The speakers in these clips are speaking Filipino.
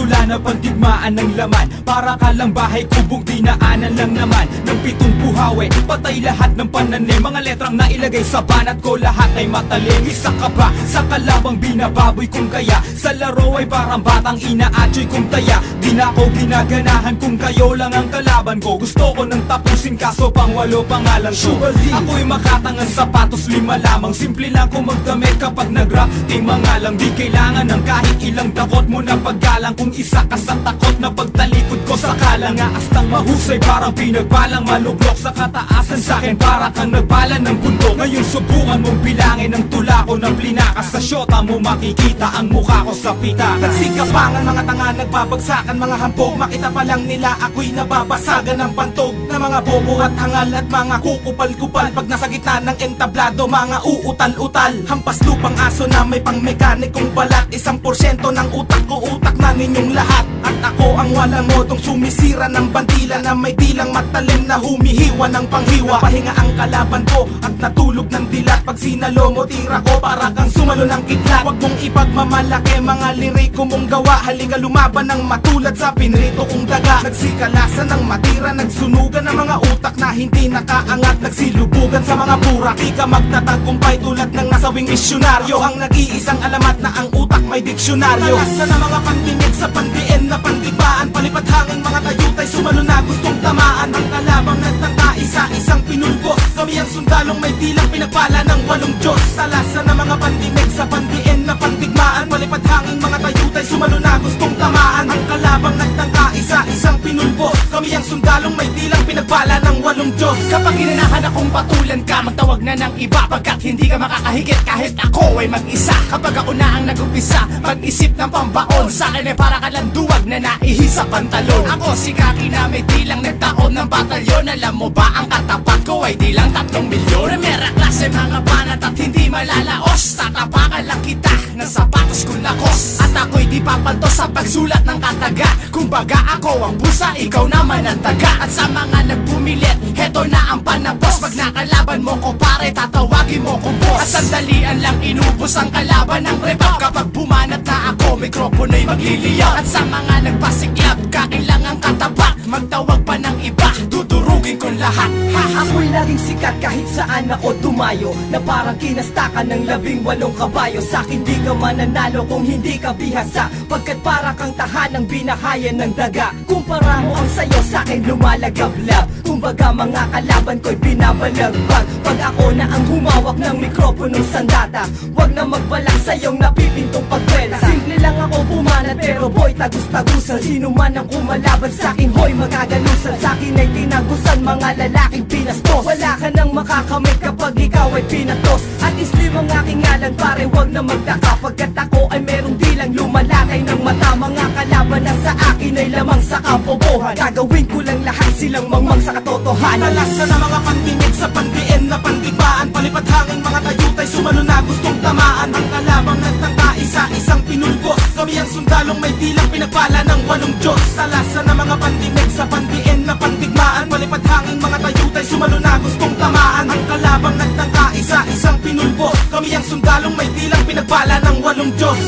tula na pandigmaan ng laman. Para ka lang bahay kubong dinaanan lang naman ng 7 buhawi. Patay lahat ng pananim, mga letrang nailagay sa banat ko, lahat ay matalim. Isa ka ba sa kalabang binababoy kung kaya? Sa laro ay parang batang inaatyoy kung taya. Di na ako ginaganahan kung kayo lang ang kalaban ko. Gusto ko nang tapusin kaso pang 8 pangalan ko. Ako'y makatangan sapatos 5 lamang. Simple lang kung magdamit kapag nag-rap. Di mga lang, di kailangan ng kahit ilang dakot mo na paggalang. Kung isa ka sa takot na pagtalikod ko sa kalangaas ng mahusay, parang pinagbalang maluglok sa kataasan. Sa'kin para kang nagbala ng bundok. Ngayon subukan mong bilangin ang tula ko ng plinakas. Sa syota mo makikita ang mukha ko sa pita. Nagsikapangan mga tanga, nagbabagsakan mga hampog. Makita pa lang nila ako'y nababasagan ng pantog na mga bobo at hangal at mga kukupal-kupal. Pag nasa gitna ng entablado, mga uutal-utal. Hampas lupang aso na may pang mekanikong balat. 1% ng utak ko, utak na ninyong lahat. At ako ang walang modong sumisira ng bandila na may dilang matalim na humihiwa ng panghiwa. Pahinga ang kalaban ko at natulog ng dilat. Pag sinalo mo tira ko para kang sumalo ng kidlat. Huwag mong ipagmamalaki mga liriko mong gawa. Halika lumaban ng matulad sa pinrito kong daga. Nagsikalasan ng matira, nagsunugan ng mga utak na hindi nakaangat. Nagsilubugan sa mga burak, di ka magtatagumpay tulad ng nasawing misyonaryo. Ang nag-iisang alamat na ang utak may diksyonaryo. Talasan ng mga pandinig sa pandiin na pandibaan. Palipad hangin mga tayutay, sumalo na gustong tamaan. Ang kalabang nagtangka, isa-isang pinulbos. Kami ang sundalong may dilang pinagpala ng 8 Diyos. Talasan ng mga pandinig sa pandiin na pandigmaan. Palipad hangin mga tayutay, sumalo na gustong tamaan. Ang kalabang nagtangka, isa-isang pinulbos. Kami ang sundalong may dilang pinagpala ng 8 Diyos. Kapag ginanahan akong patulan ka, magtawag na ng iba. Pagkat hindi ka makakahigit kahit ako ay mag-isa. Kapag ako na ang nag-umpisa, mag-isip ng pambaon. Sa'kin ay para ka lang duwag na naihi sa pantalon. Ako si Kaki na may dilang nagtaon ng batalyon. Alam mo ba ang katapat ko ay dilang 3 milyon. Primera klase mga banat at hindi malalaos. Tatapakan lang kita ng sapatos kong lakos. At ako'y di papalto sa pagsulat ng kataga. Kumbaga ako ang busa, ikaw naman ang taga. At sa mga nagpumilit, heto na ang panapos. Pag nakalaban mo ko pare, tatawagin mo ko boss. At sandalian lang inubos ang kalaban ng rebab. Kapag bumanat na ako, mikropono'y magliliyaw. At sa mga nagpasiklab, kakailangang katabak. Magtawag pa ng iba, dudurugin ko lahat. Ako'y laging sikat kahit saan ako dumayo. Na parang kinastakan ng 18 kabayo. Sa'kin di ka mananalo kung hindi ka bihasa. Pagkat para kang tahanang binahayan ng daga. Kumpara mo ang sayo, sa'kin lumalagablab. Kumbaga mga kalaban ko'y binabalagbag. Pag ako na ang humawak ng mikroponong sandata, wag na magbalak sa iyong napipintong pagwela. Simple lang ako bumanat pero boy tagus-tagusan. Sino man ang kumalaban sa'kin, hoy magagalusan. Sa'kin ay tinagusan mga lalaking pinastos. Wala ka nang makakamit kapag ikaw ay pinatos. At islim ang aking ngalan pare, wag na magtaka. Pagkat ako ay merong dilang lumalakay ng mata. Mga kalaban na sa akin ay lamang sa kapobohan. Gagawin ko lang lahat silang mangmang sa katotohanan. Talasan ng mga pandinig sa pandiin na pandibaan. Palipad hangin mga tayutay, sumalo na gustong tamaan. Ang kalabang nagtangka, isa-isang pinulbos. Kami ang sundalong may dilang pinagpala ng 8 Diyos. Talasan ng mga pandinig sa pandiin na pandigmaan. Palipad hangin mga tayutay, sumalo na gustong tamaan. Ang kalabang nagtangka, isa-isang pinulbos. Kami ang sundalong may dilang pinagpala ng 8 Diyos.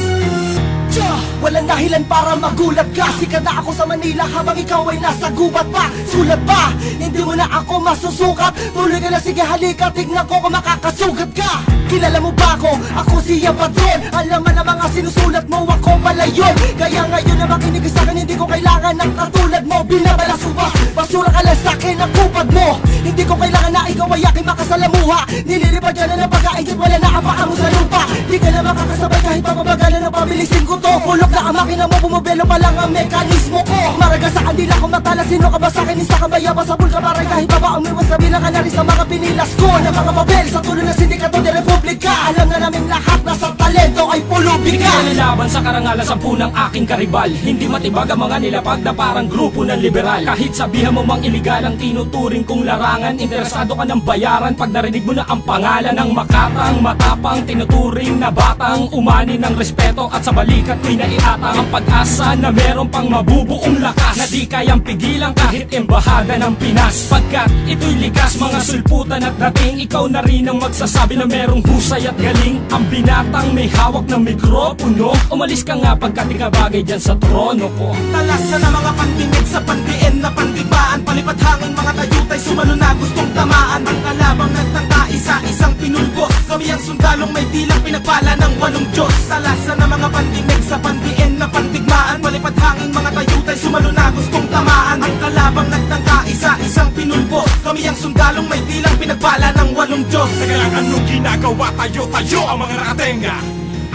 Walang dahilan para magulat ka. Sikat na ako sa Manila habang ikaw ay nasa gubat pa. Sulat pa, hindi mo na ako masusukat. Tuloy ka na, sige halika, tignan ko kung makakasugat ka. Kilala mo ba ako? Ako siya Patron. Alam mo na mga sinusulat mo, ako pala yun. Kaya ngayon na makinig ka sa'kin, hindi ko kailangan ng katulad mo. Binabalasuba, basura ka lang sa'kin ang kupad mo. Hindi ko kailangan na ikaw ay aking makasalamuha. Nililipad ka na ng pagkain, wala na ang paa mo sa lupa. Di ka na makakasabay kahit pamabagalan ng pabilisin ko to. Pulok na ang makina mo, bumubelo pa lang ang mekanismo ko. Maraga sa kandila ko matala, sino ka ba sa'kin? Isa ka ba yaba sa bulka, maray kahit baba ang miwas na bilang ka na rin sa mga pinilas ko. Na mga papel sa tuloy ng sindikato de Republika. Alam na namin lahat na sa talento ay pulubika. Hindi nalaban sa karangalan sa punang aking karibal. Hindi matibag ang mga nilapag na parang grupo ng liberal. Kahit sabihan mo mang iligal ang tinuturing kong larangan, interesado ka ng bayaran pag narinig mo na ang pangalan ng makatang, matapang, tinuturing na batang umani ng respeto. At sa balikat ko'y naiatang ang pag-asa na meron pang mabubuong lakas na di kayang pigilan kahit embahada ng Pinas. Pagkat ito'y likas, mga sulputan at dating, ikaw na rin ang magsasabi na merong husay at galing. Ang binatang may may hawak ng mikropono. Umalis ka nga pagkat di ka bagay dyan sa trono ko. Talasan na mga pandinig sa pandiin na pandibaan. Palipad hangin mga tayutay sumalo na gustong tamaan. Ang kalabang nagtangka isa-isang pinulbos. Kami ang sundalong may dilang pinagpala ng 8 Diyos. Talasan na mga pandinig sa pandiin na pandigmaan. Palipad hangin mga tayutay sumalo na gustong tamaan. Ang kalabang nagtangka isa-isang pinulbos. Kami ang sundalong may dilang pinagpala ng 8 Diyos. Teka lang, anong ginagawa tayo ang mga nakatenga?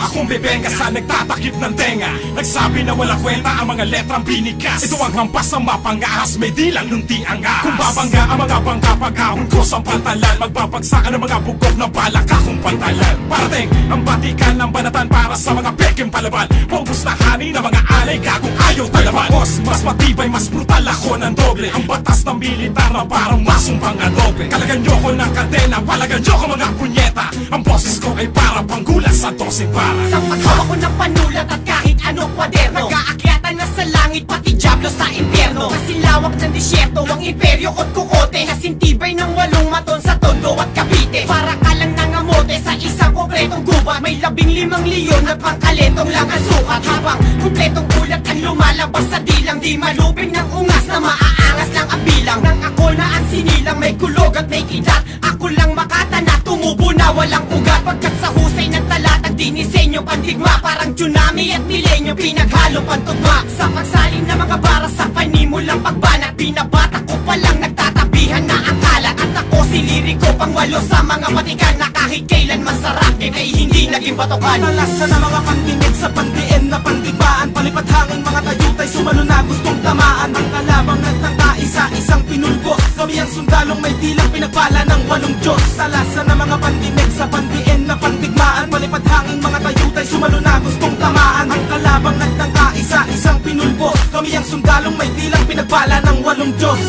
Akong bebenga sa nagtatakip ng tenga. Nagsabi na wala kwenta ang mga letrang binikas. Ito ang hampas ng mapangahas, may dilang nunti ang ahas. Kung babangga ang mga bangka pag-ahon ko sa pantalan, magbabagsakan ang mga bugok ng balak akong pantalan. Parating ang batikan ng banatan para sa mga peking palaban. Pogos na hani ng mga alay, gagong ayaw talaban. Boss, mas matibay, mas brutal ako ng doble. Ang batas ng militar na parang masumpang adobe. Kalagan nyo ko ng kadena, palagan nyo ko mga punyeta. Ang boses ko ay para panggulas sa 12 para. Sa paghawa ko ng panulat at kahit anong kwaderno, nag-aakyatan na sa langit pati dyablo sa impyerno. Kasi lawak ng disyerto ang imperyo ko't kukote. Nasintibay ng 8 maton sa Tondo at Cavite. Para ka lang nangamote sa isang kompletong gubat. May 15 leon at pangkaletong lang ang sukat. Habang kompletong ulat ang lumalabas sa dilang. Di maluping ng ungas na maaangas lang ang bilang. Nang ako na ang sinilang may kulog at may kidat. Ako lang makatana, tumubo na walang ugat. Pagkat sa husay ng talatag dinisenyo pandigma. Parang tsunami at milenyo pinaghalo pantugma. Sa pagsaling na mga bara sa panimulang pagbanat. Binabata ko palang nagtatabihan na ang kalat. At ako si liriko pang 8 sa mga patikan. Na kahit kailan masarap ay hindi naging batokan. Talasan na mga pandinig sa pandiin na pandibaan. Palipad hangin mga tayutay sumalo na gustong tamaan. Ang kalabang nagtangka isa-isang pinulbos. Kami ang sundalong may dilang pinagpala ng 8 Diyos. Talasan na mga pandinig sa pandiin na pandigmaan. Palipad hangin mga tayutay sumalo na gustong tamaan. Ang kalabang nagtangka isa-isang pinulbos. Kami ang sundalong may dilang pinagpala ng 8 Diyos.